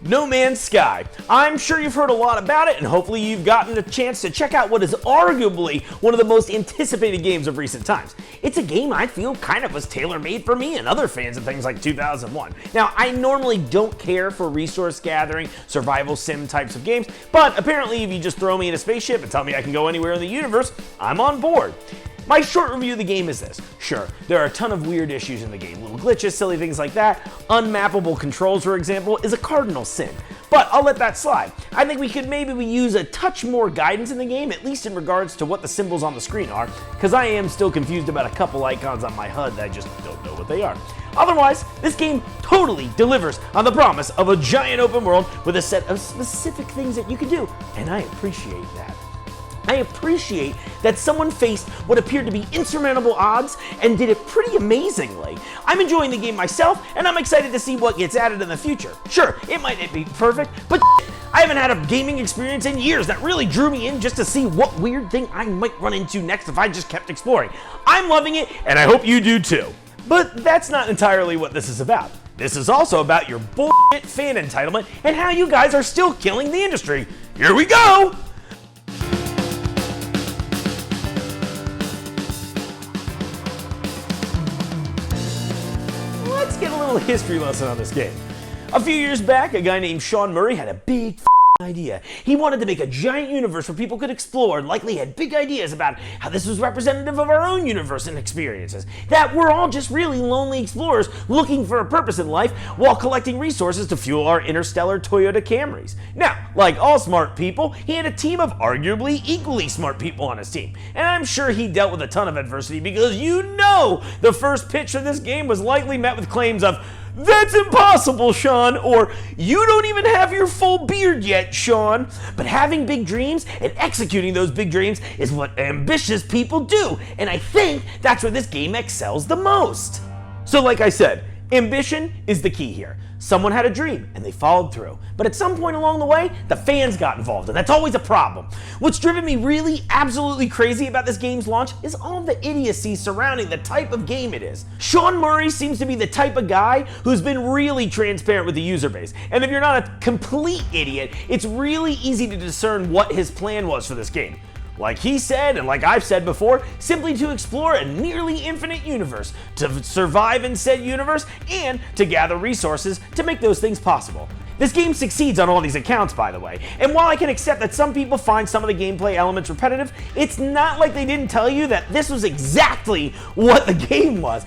No Man's Sky. I'm sure you've heard a lot about it, and hopefully you've gotten a chance to check out what is arguably one of the most anticipated games of recent times. It's a game I feel kind of was tailor-made for me and other fans of things like 2001. Now, I normally don't care for resource gathering, survival sim types of games, but apparently if you just throw me in a spaceship and tell me I can go anywhere in the universe, I'm on board. My short review of the game is this. Sure, there are a ton of weird issues in the game, little glitches, silly things like that. Unmappable controls, for example, is a cardinal sin. But I'll let that slide. I think we could maybe use a touch more guidance in the game, at least in regards to what the symbols on the screen are, because I am still confused about a couple icons on my HUD that I just don't know what they are. Otherwise, this game totally delivers on the promise of a giant open world with a set of specific things that you can do, and I appreciate that. I appreciate that someone faced what appeared to be insurmountable odds and did it pretty amazingly. I'm enjoying the game myself, and I'm excited to see what gets added in the future. Sure, it might not be perfect, but I haven't had a gaming experience in years that really drew me in just to see what weird thing I might run into next if I just kept exploring. I'm loving it, and I hope you do too. But that's not entirely what this is about. This is also about your bullshit fan entitlement and how you guys are still killing the industry. Here we go! Let's get a little history lesson on this game. A few years back, a guy named Sean Murray had a big idea. He wanted to make a giant universe where people could explore and likely had big ideas about how this was representative of our own universe and experiences. That we're all just really lonely explorers looking for a purpose in life while collecting resources to fuel our interstellar Toyota Camrys. Now, like all smart people, he had a team of arguably equally smart people on his team. And I'm sure he dealt with a ton of adversity because the first pitch for this game was likely met with claims of, "That's impossible, Sean," or "You don't even have your full beard yet, Sean." But having big dreams and executing those big dreams is what ambitious people do, and I think that's where this game excels the most. So like I said, ambition is the key here. Someone had a dream and they followed through. But at some point along the way, the fans got involved, and that's always a problem. What's driven me really absolutely crazy about this game's launch is all the idiocy surrounding the type of game it is. Sean Murray seems to be the type of guy who's been really transparent with the user base. And if you're not a complete idiot, it's really easy to discern what his plan was for this game. Like he said, and like I've said before, simply to explore a nearly infinite universe, to survive in said universe, and to gather resources to make those things possible. This game succeeds on all these accounts, by the way, and while I can accept that some people find some of the gameplay elements repetitive, it's not like they didn't tell you that this was exactly what the game was.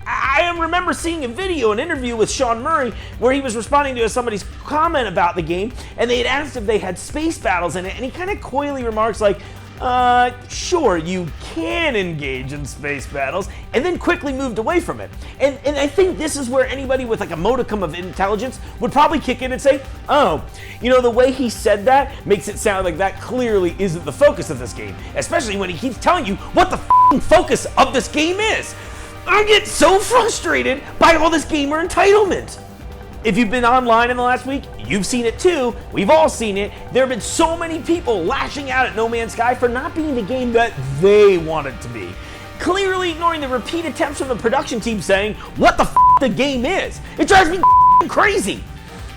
I remember seeing a video, an interview with Sean Murray, where he was responding to somebody's comment about the game, and they had asked if they had space battles in it, and he kind of coyly remarks like, sure, you can engage in space battles, and then quickly moved away from it. And I think this is where anybody with like a modicum of intelligence would probably kick in and say, oh, the way he said that makes it sound like that clearly isn't the focus of this game, especially when he keeps telling you what the focus of this game is. I get so frustrated by all this gamer entitlement. If you've been online in the last week, you've seen it too. We've all seen it. There have been so many people lashing out at No Man's Sky for not being the game that they want it to be. Clearly ignoring the repeat attempts from the production team saying what the game is. It drives me crazy.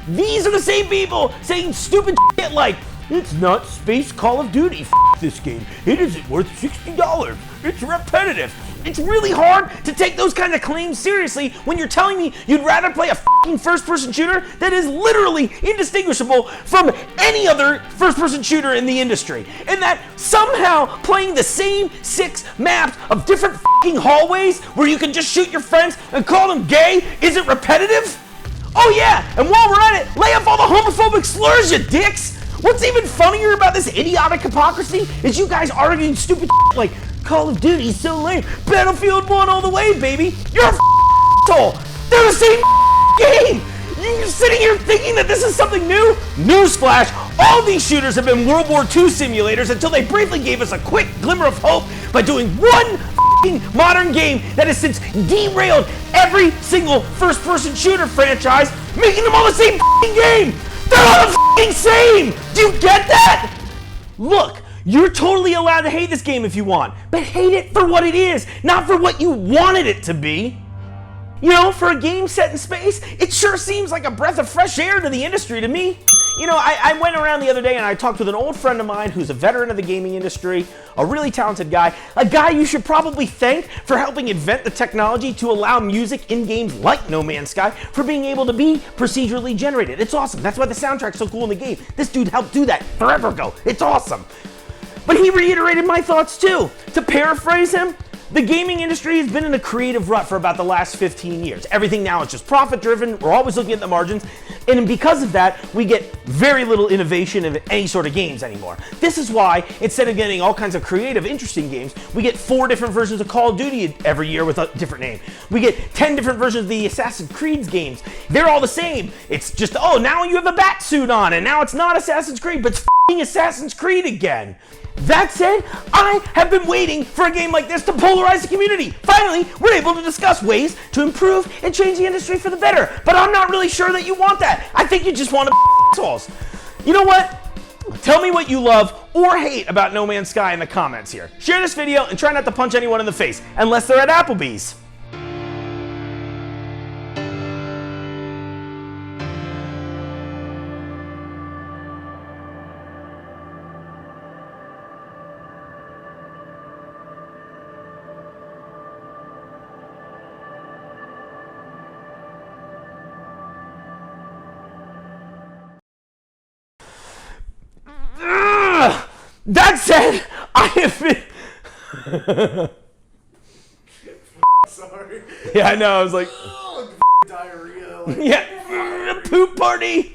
These are the same people saying stupid shit like, "It's not Space Call of Duty. This game. It isn't worth $60. It's repetitive." It's really hard to take those kinds of claims seriously when you're telling me you'd rather play a first-person shooter that is literally indistinguishable from any other first-person shooter in the industry, and that somehow playing the same 6 maps of different hallways where you can just shoot your friends and call them gay isn't repetitive? Oh yeah, and while we're at it, lay off all the homophobic slurs, you dicks! What's even funnier about this idiotic hypocrisy is you guys arguing stupid like, Call of Duty's so lame. Battlefield 1 all the way, baby. You're a asshole. They're the same game. You're sitting here thinking that this is something new? Newsflash, all these shooters have been World War II simulators until they briefly gave us a quick glimmer of hope by doing one modern game that has since derailed every single first-person shooter franchise, making them all the same game. They're all the same. Do you get that? Look, you're totally allowed to hate this game if you want, but hate it for what it is, not for what you wanted it to be. You know, for a game set in space, it sure seems like a breath of fresh air to the industry to me. You know, I went around the other day and I talked with an old friend of mine who's a veteran of the gaming industry, a really talented guy, a guy you should probably thank for helping invent the technology to allow music in games like No Man's Sky for being able to be procedurally generated. It's awesome. That's why the soundtrack's so cool in the game. This dude helped do that forever ago. It's awesome. But he reiterated my thoughts too. To paraphrase him, the gaming industry has been in a creative rut for about the last 15 years. Everything now is just profit driven. We're always looking at the margins. And because of that, we get very little innovation in any sort of games anymore. This is why, instead of getting all kinds of creative, interesting games, we get 4 different versions of Call of Duty every year with a different name. We get 10 different versions of the Assassin's Creed games. They're all the same. It's just, oh, now you have a bat suit on, and now it's not Assassin's Creed, but it's f***ing Assassin's Creed again. That said, I have been waiting for a game like this to polarize the community. Finally, we're able to discuss ways to improve and change the industry for the better. But I'm not really sure that you want that. I think you just want to assholes. You know what? Tell me what you love or hate about No Man's Sky in the comments here. Share this video and try not to punch anyone in the face, unless they're at Applebee's. That said, I have been... Sorry. Yeah, I know, I was like... Oh, diarrhea. Yeah, poop party!